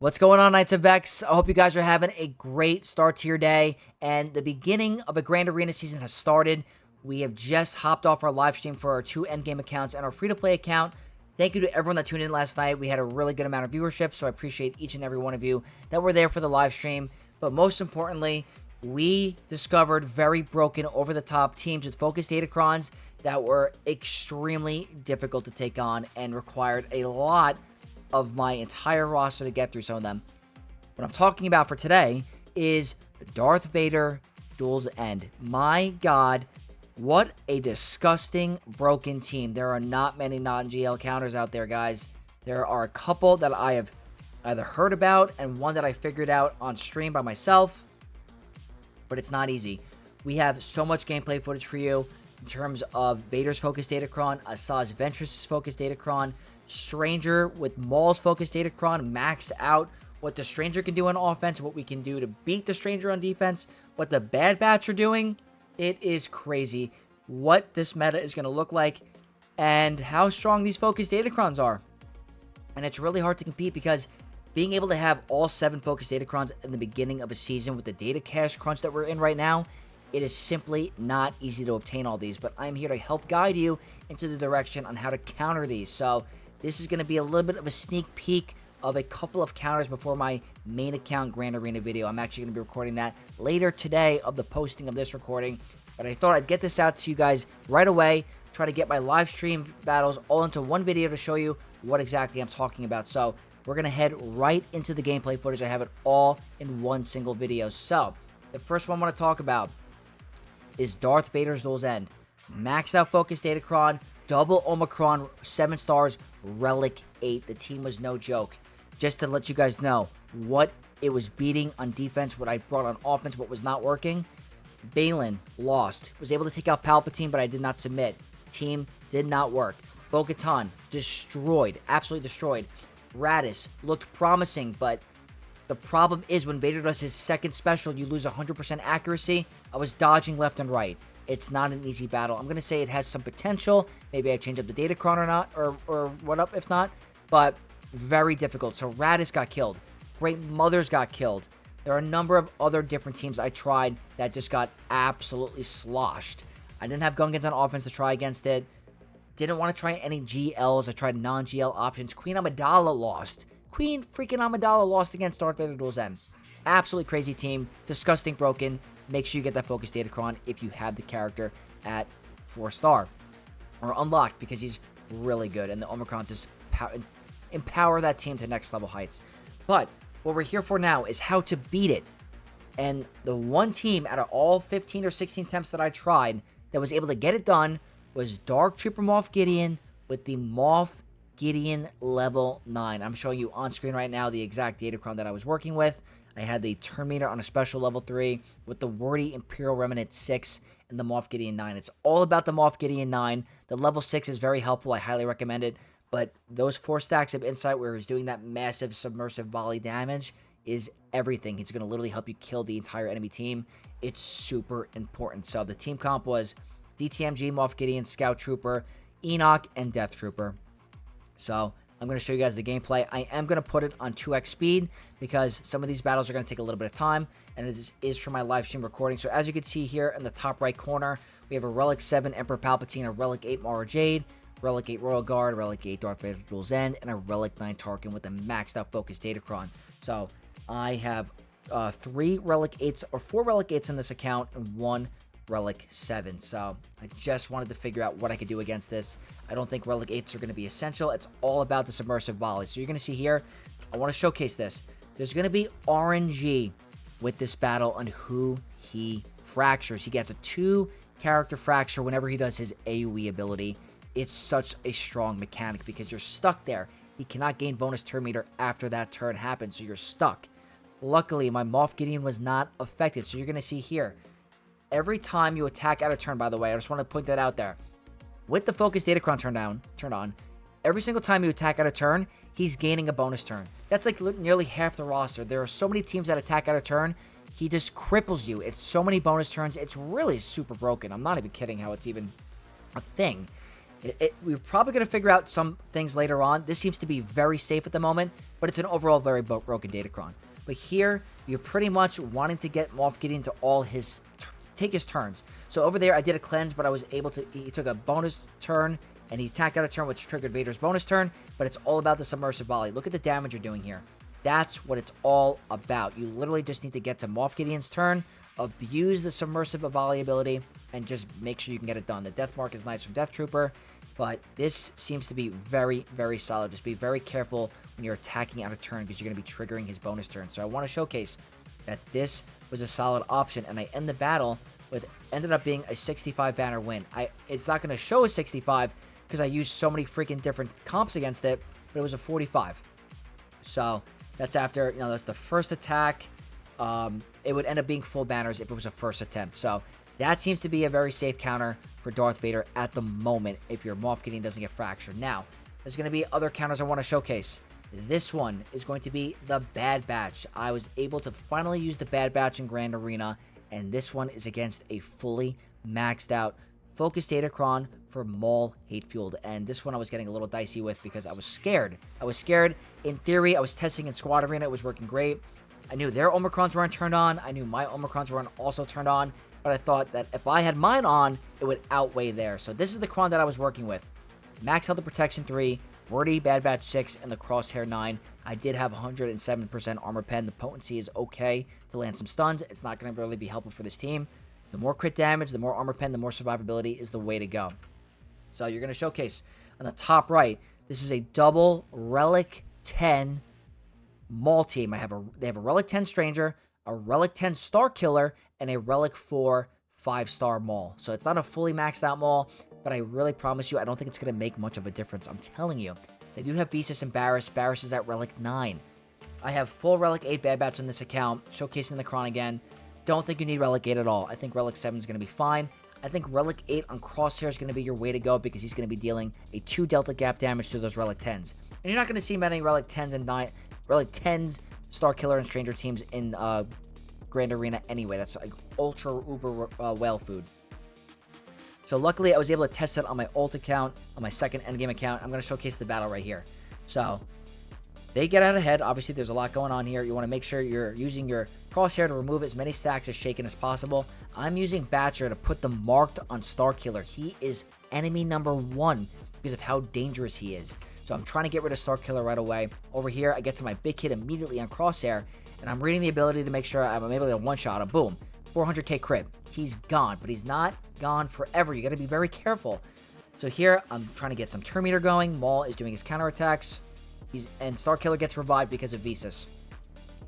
What's going on, Knights of Vex? I hope you guys are having a great start to your day, and the beginning of a Grand Arena season has started. We have just hopped off our live stream for our two endgame accounts and our free-to-play account. Thank you to everyone that tuned in last night. We had a really good amount of viewership, so I appreciate each and every one of you that were there for the live stream. But most importantly, we discovered very broken, over-the-top teams with focused Datacrons that were extremely difficult to take on and required a lot of my entire roster to get through some of them. What I'm talking about for today is Darth Vader Duel's End. My God, what a disgusting, broken team. There are not many non-GL counters out there, guys. There are a couple that I have either heard about and one that I figured out on stream by myself, but it's not easy. We have so much gameplay footage for you in terms of Vader's focused Datacron, Asaj Ventress' focused Datacron, Stranger with Maul's focused Datacron maxed out, what the Stranger can do on offense, what we can do to beat the Stranger on defense, what the Bad Batch are doing. It is crazy what this meta is going to look like and how strong these focused Datacrons are. And it's really hard to compete because being able to have all 7 focused Datacrons in the beginning of a season with the data cache crunch that we're in right now, it is simply not easy to obtain all these. But I'm here to help guide you into the direction on how to counter these. So this is going to be a little bit of a sneak peek of a couple of counters before my main account Grand Arena video. I'm actually going to be recording that later today of the posting of this recording. But I thought I'd get this out to you guys right away. Try to get my live stream battles all into one video to show you what exactly I'm talking about. So we're going to head right into the gameplay footage. I have it all in one single video. So the first one I want to talk about is Darth Vader's Duel's End. Maxed out focused Datacron, double Omicron, 7 stars, Relic 8. The team was no joke. Just to let you guys know what it was beating on defense, what I brought on offense, what was not working. Balin lost. Was able to take out Palpatine, but I did not submit. Team did not work. Bo-Katan destroyed. Absolutely destroyed. Radis looked promising, but the problem is when Vader does his second special, you lose 100% accuracy. I was dodging left and right. It's not an easy battle. I'm going to say it has some potential. Maybe I change up the Datacron or not, or what up if not. But very difficult. So Radis got killed. Great Mothers got killed. There are a number of other different teams I tried that just got absolutely sloshed. I didn't have Gungans on offense to try against it. Didn't want to try any GLs. I tried non-GL options. Queen Amidala lost. Queen freaking Amidala lost against Darth Vader Duel's End. Absolutely crazy team. Disgusting broken. Make sure you get that focused Datacron if you have the character at 4-star. Or unlocked because he's really good. And the Omicrons just empower that team to next level heights. But what we're here for now is how to beat it. And the one team out of all 15 or 16 attempts that I tried that was able to get it done was Dark Trooper Moff Gideon with the Moff Gideon level 9. I'm showing you on screen right now the exact Datacron that I was working with. I had the Terminator on a special level 3 with the Wordy Imperial Remnant 6 and the Moff Gideon 9. It's all about the Moff Gideon 9. The level 6 is very helpful. I highly recommend it. But those 4 stacks of insight where he's doing that massive submersive volley damage is everything. He's going to literally help you kill the entire enemy team. It's super important. So the team comp was DTMG, Moff Gideon, Scout Trooper, Enoch, and Death Trooper. So I'm going to show you guys the gameplay. I am going to put it on 2x speed because some of these battles are going to take a little bit of time, and it is for my live stream recording. So as you can see here in the top right corner, we have a Relic 7 Emperor Palpatine, a Relic 8 Mara Jade, Relic 8 Royal Guard, Relic 8 Darth Vader Duel's End, and a Relic 9 Tarkin with a maxed out focused Datacron. So I have 3 Relic 8s or 4 Relic 8s in this account and 1 Relic 7. So I just wanted to figure out what I could do against this. I don't think Relic 8s are going to be essential. It's all about the submersive volley. So you're going to see here, I want to showcase this. There's going to be RNG with this battle on who he fractures. He gets a 2 character fracture whenever he does his AoE ability. It's such a strong mechanic because you're stuck there. He cannot gain bonus turn meter after that turn happens, so you're stuck. Luckily, my Moff Gideon was not affected, so you're going to see here, every time you attack out of turn, by the way, I just want to point that out there. With the focused Datacron turned on, every single time you attack out of turn, he's gaining a bonus turn. That's like nearly half the roster. There are so many teams that attack out of turn, he just cripples you. It's so many bonus turns. It's really super broken. I'm not even kidding how it's even a thing. We're probably going to figure out some things later on. This seems to be very safe at the moment, but it's an overall very broken Datacron. But here, you're pretty much wanting to get Moff Gideon to take his turns. So over there, I did a cleanse, but I was able to, he took a bonus turn, and he attacked out a turn, which triggered Vader's bonus turn, but it's all about the submersive volley. Look at the damage you're doing here. That's what it's all about. You literally just need to get to Moff Gideon's turn, abuse the submersive volley ability, and just make sure you can get it done. The death mark is nice from Death Trooper, but this seems to be very, very solid. Just be very careful when you're attacking out of turn because you're going to be triggering his bonus turn. So I want to showcase that this was a solid option, and I end the battle with ended up being a 65 banner win. It's not going to show a 65 because I used so many freaking different comps against it, but it was a 45. So that's after, that's the first attack. It would end up being full banners if it was a first attempt. So that seems to be a very safe counter for Darth Vader at the moment if your Moff Gideon doesn't get fractured. Now, there's going to be other counters I want to showcase. This one is going to be the Bad Batch. I was able to finally use the Bad Batch in Grand Arena, and this one is against a fully maxed out Focus Datacron for Maul Hate-Fueled. And this one I was getting a little dicey with because I was scared. In theory, I was testing in Squad Arena. It was working great. I knew their Omicrons weren't turned on. I knew my Omicrons weren't also turned on. But I thought that if I had mine on, it would outweigh theirs. So this is the Cron that I was working with. Max Health and Protection 3, Wordy Bad Batch 6, and the Crosshair 9. I did have 107% Armor Pen. The potency is okay to land some stuns. It's not going to really be helpful for this team. The more crit damage, the more Armor Pen, the more survivability is the way to go. So you're going to showcase on the top right, this is a double Relic 10 Maul team. They have a Relic 10 Stranger, a Relic 10 Star Killer, and a Relic 4 5-star Maul. So it's not a fully maxed out Maul, but I really promise you, I don't think it's going to make much of a difference. I'm telling you. They do have Visas and Barriss. Barriss is at Relic 9. I have full Relic 8 Bad Batch on this account, showcasing the Cron again. Don't think you need Relic 8 at all. I think Relic 7 is going to be fine. I think Relic 8 on Crosshair is going to be your way to go because he's going to be dealing a 2 Delta Gap damage to those Relic 10s. And you're not going to see many Relic 10s and Relic 10s, Star Killer, and Stranger teams in Grand Arena anyway. That's like ultra uber whale food. So luckily I was able to test it on my ult account, on my second endgame account. I'm going to showcase the battle right here. So they get out ahead. Obviously there's a lot going on here. You want to make sure you're using your Crosshair to remove as many stacks as Shaken as possible. I'm using Batcher to put them marked on Star Killer. He is enemy number 1 because of how dangerous he is. So I'm trying to get rid of Star Killer right away. Over here, I get to my big hit immediately on Crosshair, and I'm reading the ability to make sure I'm able to one-shot him. Boom. 400k crit. He's gone, but he's not gone forever. You got to be very careful. So here, I'm trying to get some turn meter going. Maul is doing his counterattacks. And Star Killer gets revived because of Visas.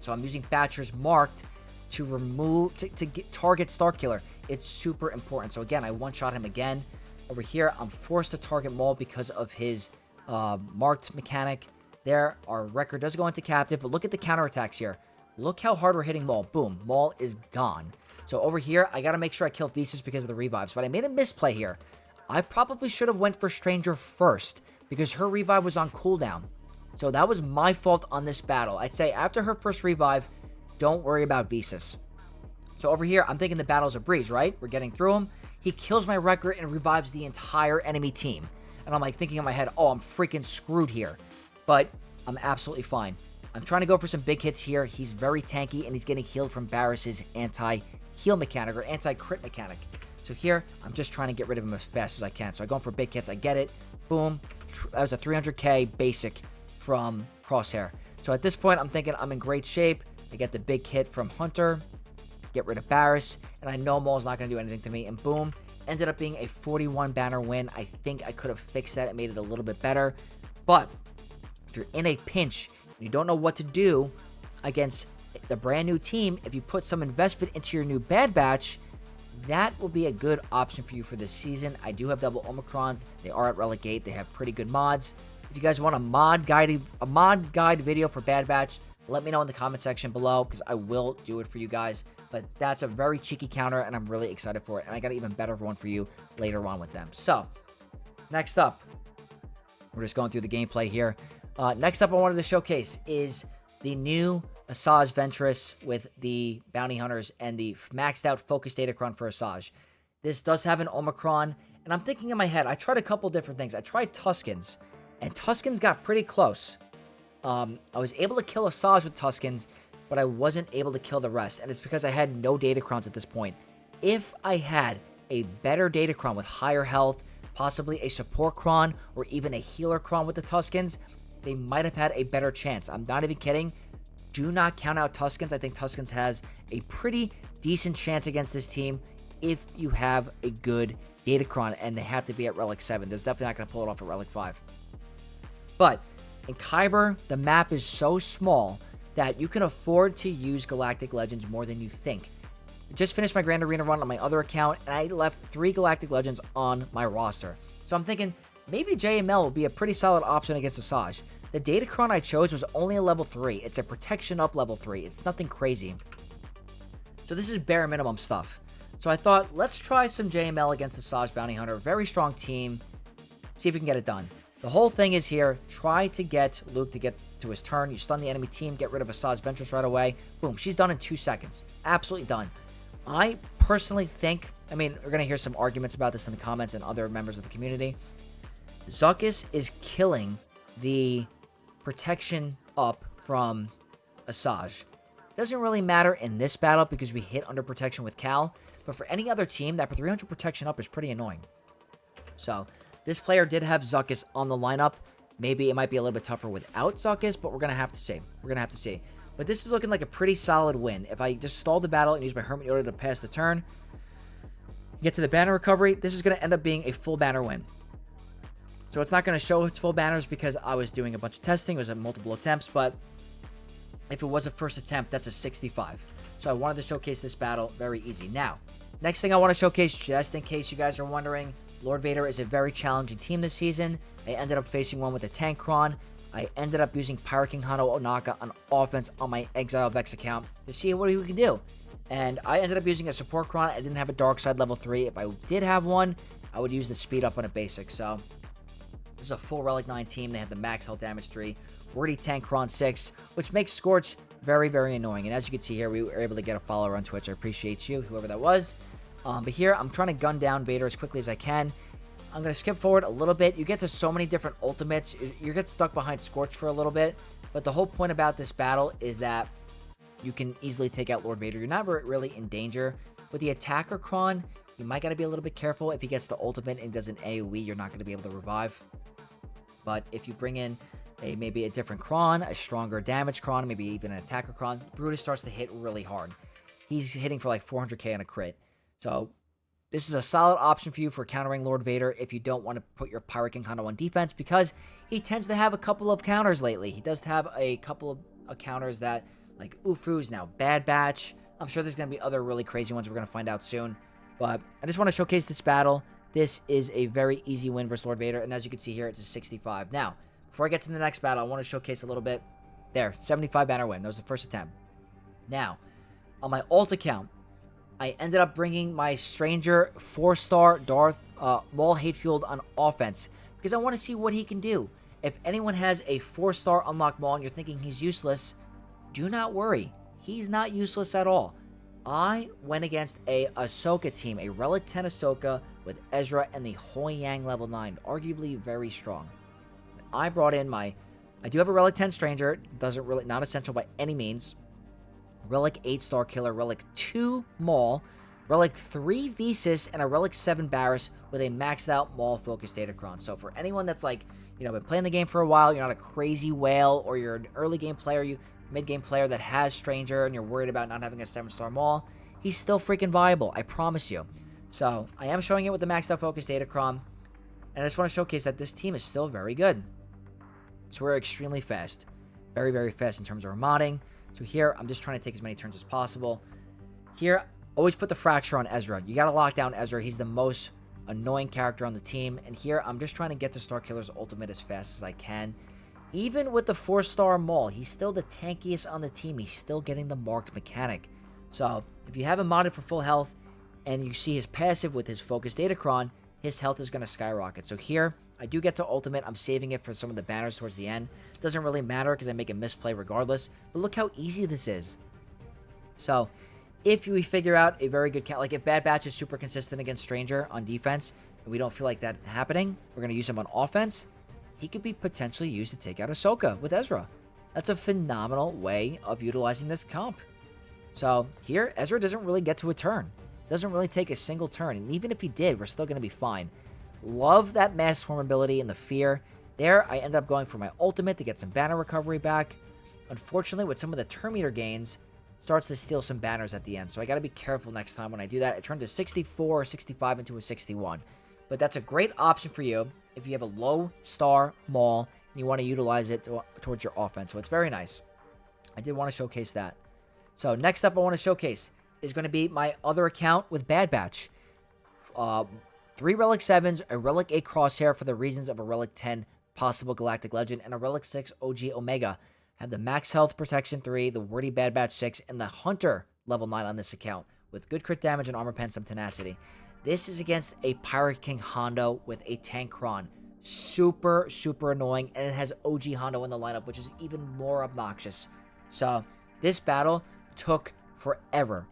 So I'm using Batcher's marked to remove, to target Star Killer. It's super important. So again, I one-shot him again. Over here, I'm forced to target Maul because of his marked mechanic. There, our record does go into captive, but look at the counterattacks here. Look how hard we're hitting Maul. Boom, Maul is gone. So over here, I got to make sure I kill Visas because of the revives, but I made a misplay here. I probably should have went for Stranger first because her revive was on cooldown. So that was my fault on this battle. I'd say after her first revive, don't worry about Visas. So over here, I'm thinking the battle's a breeze, right? We're getting through him. He kills my record and revives the entire enemy team. And I'm like thinking in my head, oh, I'm freaking screwed here. But I'm absolutely fine. I'm trying to go for some big hits here. He's very tanky and he's getting healed from Barriss's anti-heal mechanic or anti-crit mechanic. So here, I'm just trying to get rid of him as fast as I can. So I go for big hits. I get it. Boom. That was a 300k basic from Crosshair. So at this point, I'm thinking I'm in great shape. I get the big hit from Hunter. Get rid of Barriss. And I know Maul's not going to do anything to me. And boom. Ended up being a 41 banner win. I think I could have fixed that and made it a little bit better. But if you're in a pinch and you don't know what to do against the brand new team, if you put some investment into your new Bad Batch, that will be a good option for you for this season. I do have double Omicrons. They are at Relic 8. They have pretty good mods. If you guys want a mod guide video for Bad Batch, let me know in the comment section below because I will do it for you guys. But that's a very cheeky counter and I'm really excited for it. And I got an even better one for you later on with them. So, next up, we're just going through the gameplay here. Next up I wanted to showcase is the new Asaj Ventress with the Bounty Hunters and the maxed out Focus Datacron for Asaj. This does have an Omicron, And I'm thinking in my head, I tried a couple different things. I tried Tuskens, and Tuskens got pretty close. I was able to kill Asaj with Tuskens, but I wasn't able to kill the rest, and it's because I had no Datacrons at this point. If I had a better Datacron with higher health, possibly a support Cron, or even a healer Cron with the Tuskens, they might have had a better chance. I'm not even kidding. Do not count out Tuskens. I think Tuskens has a pretty decent chance against this team if you have a good Datacron, and they have to be at Relic 7. There's definitely not going to pull it off at Relic 5. But in Kyber, the map is so small that you can afford to use Galactic Legends more than you think. I just finished my Grand Arena run on my other account, and I left 3 Galactic Legends on my roster. So I'm thinking, maybe JML will be a pretty solid option against Asaj. The Datacron I chose was only a level 3. It's a protection up level 3. It's nothing crazy. So this is bare minimum stuff. So I thought, let's try some JML against the Asaj Bounty Hunter. Very strong team. See if we can get it done. The whole thing is here, try to get Luke to get to his turn. You stun the enemy team, get rid of Asaj's Ventress right away. Boom, she's done in 2 seconds. Absolutely done. I personally think, I mean, we're going to hear some arguments about this in the comments and other members of the community. Zuckuss is killing the protection up from Asaj. Doesn't really matter in this battle because we hit under protection with Cal, but for any other team, that 300 protection up is pretty annoying. So, this player did have Zuckuss on the lineup. Maybe it might be a little bit tougher without Zuckuss, but we're going to have to see. We're going to have to see. But this is looking like a pretty solid win. If I just stall the battle and use my Hermit Yoda to pass the turn, get to the banner recovery, this is going to end up being a full banner win. So it's not going to show its full banners because I was doing a bunch of testing. It was at multiple attempts, but if it was a first attempt, that's a 65. So I wanted to showcase this battle. Very easy. Now, next thing I want to showcase, just in case you guys are wondering, Lord Vader is a very challenging team this season. I ended up facing one with a Tank Cron. I ended up using Pirate King Hano Onaka on offense on my Exile Vex account to see what he can do. And I ended up using a support Cron. I didn't have a Dark Side level 3. If I did have one, I would use the speed up on a basic. So this is a full Relic 9 team. They had the max health damage 3. Wordy Tank Cron 6, which makes Scorch very, very annoying. And as you can see here, we were able to get a follower on Twitch. I appreciate you, whoever that was. But here, I'm trying to gun down Vader as quickly as I can. I'm going to skip forward a little bit. You get to so many different ultimates. You get stuck behind Scorch for a little bit. But the whole point about this battle is that you can easily take out Lord Vader. You're not really in danger. With the Attacker Cron, you might got to be a little bit careful. If he gets the ultimate and does an AoE, you're not going to be able to revive. But if you bring in maybe a different Cron, a stronger damage Cron, maybe even an Attacker Cron, Brutus starts to hit really hard. He's hitting for like 400k on a crit. So this is a solid option for you for countering Lord Vader if you don't want to put your Pirate King Hano on defense, because he tends to have a couple of counters lately. He does have a couple of counters that, like Ufu's now Bad Batch. I'm sure there's going to be other really crazy ones we're going to find out soon. But I just want to showcase this battle. This is a very easy win versus Lord Vader, and as you can see here, it's a 65. Now, before I get to the next battle, I want to showcase a little bit. There, 75 banner win. That was the first attempt. Now, on my alt account, I ended up bringing my Stranger 4-star Darth Maul hate-fueled on offense because I want to see what he can do. If anyone has a 4-star unlock Maul and you're thinking he's useless, do not worry. He's not useless at all. I went against a Ahsoka team, a Relic 10 Ahsoka with Ezra and the Hoi Yang level 9, arguably very strong. I brought in I do have a Relic 10 Stranger, not essential by any means. Relic 8-star Killer, Relic 2 Maul, Relic 3 Visas, and a Relic 7 Barris with a maxed out Maul focused Datacron. So for anyone that's like, been playing the game for a while, you're not a crazy whale, or you're an early game player, mid-game player that has Stranger, and you're worried about not having a 7-star Maul, he's still freaking viable, I promise you. So I am showing it with the maxed out focused Datacron, and I just want to showcase that this team is still very good. So we're extremely fast. Very, very fast in terms of our modding. So here, I'm just trying to take as many turns as possible. Here, always put the Fracture on Ezra. You got to lock down Ezra. He's the most annoying character on the team. And here, I'm just trying to get the Starkiller's ultimate as fast as I can. Even with the 4-star Maul, he's still the tankiest on the team. He's still getting the marked mechanic. So, if you have him modded for full health, and you see his passive with his focused Datacron, his health is going to skyrocket. So here, I do get to ultimate. I'm saving it for some of the banners towards the end. Doesn't really matter because I make a misplay regardless. But look how easy this is. So, if we figure out a very good count, like if Bad Batch is super consistent against Stranger on defense, and we don't feel like that happening, we're going to use him on offense. He could be potentially used to take out Ahsoka with Ezra. That's a phenomenal way of utilizing this comp. So here, Ezra doesn't really get to a turn. Doesn't really take a single turn. And even if he did, we're still going to be fine. Love that mass swarm ability and the fear. There, I ended up going for my ultimate to get some banner recovery back. Unfortunately, with some of the turn meter gains, starts to steal some banners at the end. So I got to be careful next time when I do that. It turned a 64 or 65 into a 61. But that's a great option for you if you have a low star Maul and you want to utilize it towards your offense. So it's very nice. I did want to showcase that. So next up I want to showcase is going to be my other account with Bad Batch. 3 Relic 7s, a Relic 8 Crosshair for the reasons of a Relic 10 possible Galactic Legend, and a Relic 6 OG Omega. Have the Max Health Protection 3, the Wordy Bad Batch 6, and the Hunter level 9 on this account, with good crit damage and armor pen, some tenacity. This is against a Pirate King Hondo with a Tankron. Super, super annoying, and it has OG Hondo in the lineup, which is even more obnoxious. So, this battle took forever.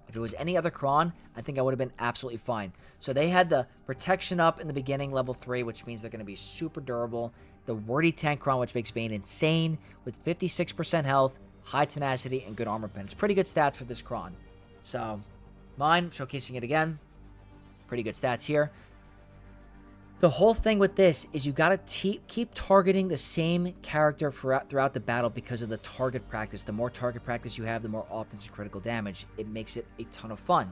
If it was any other Kron, I think I would have been absolutely fine. So they had the protection up in the beginning, level 3, which means they're going to be super durable. The Wordy Tank Kron, which makes Vane insane, with 56% health, high tenacity, and good armor pen. It's pretty good stats for this Kron. So, mine, showcasing it again. Pretty good stats here. The whole thing with this is you got to keep targeting the same character throughout the battle because of the target practice. The more target practice you have, the more offensive critical damage. It makes it a ton of fun.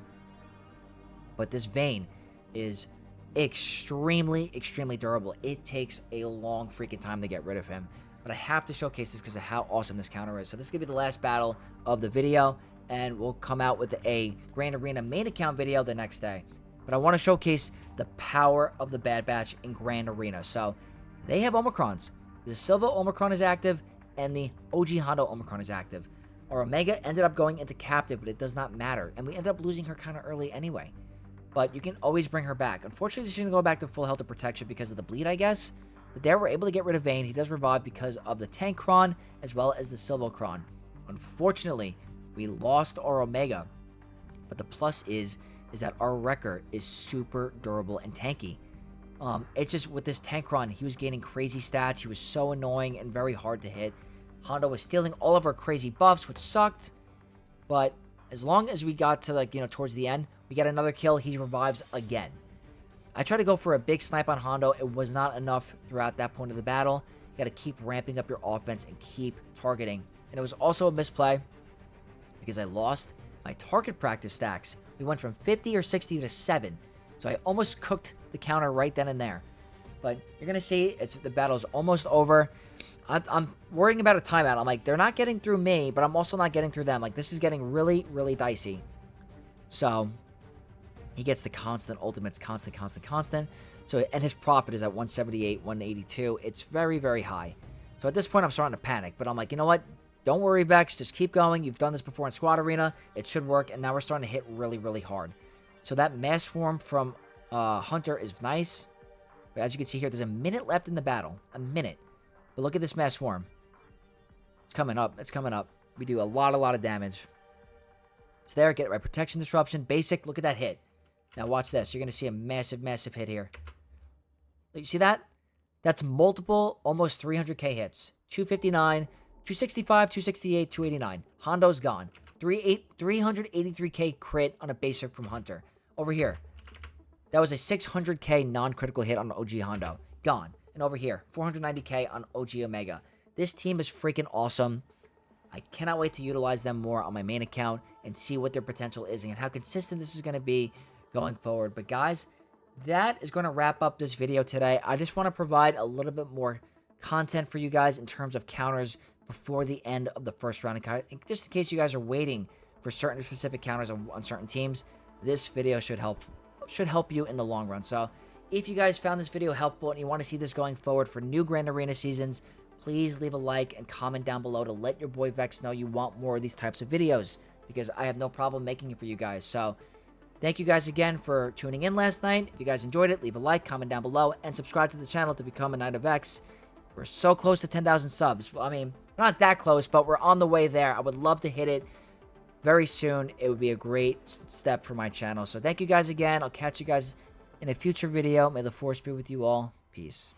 But this Vane is extremely, extremely durable. It takes a long freaking time to get rid of him. But I have to showcase this because of how awesome this counter is. So this is going to be the last battle of the video, and we'll come out with a Grand Arena main account video the next day. But I want to showcase the power of the Bad Batch in Grand Arena. So, they have Omicrons. The Silva Omicron is active, and the OG Hondo Omicron is active. Our Omega ended up going into captive, but it does not matter. And we ended up losing her kind of early anyway. But you can always bring her back. Unfortunately, she didn't go back to full health and protection because of the bleed, I guess. But there, we're able to get rid of Vane. He does revive because of the Tank Kron, as well as the Silva Kron. Unfortunately, we lost our Omega. But the plus is that our Wrecker is super durable and tanky. It's just with this Tank Run, he was gaining crazy stats. He was so annoying and very hard to hit. Hondo was stealing all of our crazy buffs, which sucked. But as long as we got to, like, towards the end, we got another kill, he revives again. I tried to go for a big snipe on Hondo. It was not enough throughout that point of the battle. You got to keep ramping up your offense and keep targeting. And it was also a misplay because I lost my target practice stacks. We went from 50 or 60 to 7. So I almost cooked the counter right then and there. But you're going to see the battle's almost over. I'm worrying about a timeout. I'm like, they're not getting through me, but I'm also not getting through them. Like, this is getting really, really dicey. So he gets the constant ultimates, constant. So, and his profit is at 178, 182. It's very, very high. So at this point, I'm starting to panic. But I'm like, you know what? Don't worry, Vex. Just keep going. You've done this before in Squad Arena. It should work. And now we're starting to hit really, really hard. So that mass swarm from Hunter is nice. But as you can see here, there's a minute left in the battle. A minute. But look at this mass swarm. It's coming up. It's coming up. We do a lot of damage. So there, get it right. Protection disruption. Basic. Look at that hit. Now watch this. You're going to see a massive, massive hit here. You see that? That's multiple, almost 300k hits. 259, 265, 268, 289. Hondo's gone. 383k crit on a basic from Hunter. Over here. That was a 600k non-critical hit on OG Hondo. Gone. And over here, 490k on OG Omega. This team is freaking awesome. I cannot wait to utilize them more on my main account and see what their potential is and how consistent this is going to be going forward. But guys, that is going to wrap up this video today. I just want to provide a little bit more content for you guys in terms of counters before the end of the first round. Just in case you guys are waiting for certain specific counters on certain teams, this video should help you in the long run. So if you guys found this video helpful and you want to see this going forward for new Grand Arena seasons, please leave a like and comment down below to let your boy Vex know you want more of these types of videos, because I have no problem making it for you guys. So thank you guys again for tuning in last night. If you guys enjoyed it, leave a like, comment down below, and subscribe to the channel to become a Knight of X. We're so close to 10,000 subs. I mean, we're not that close, but we're on the way there. I would love to hit it very soon. It would be a great step for my channel. So thank you guys again. I'll catch you guys in a future video. May the Force be with you all. Peace.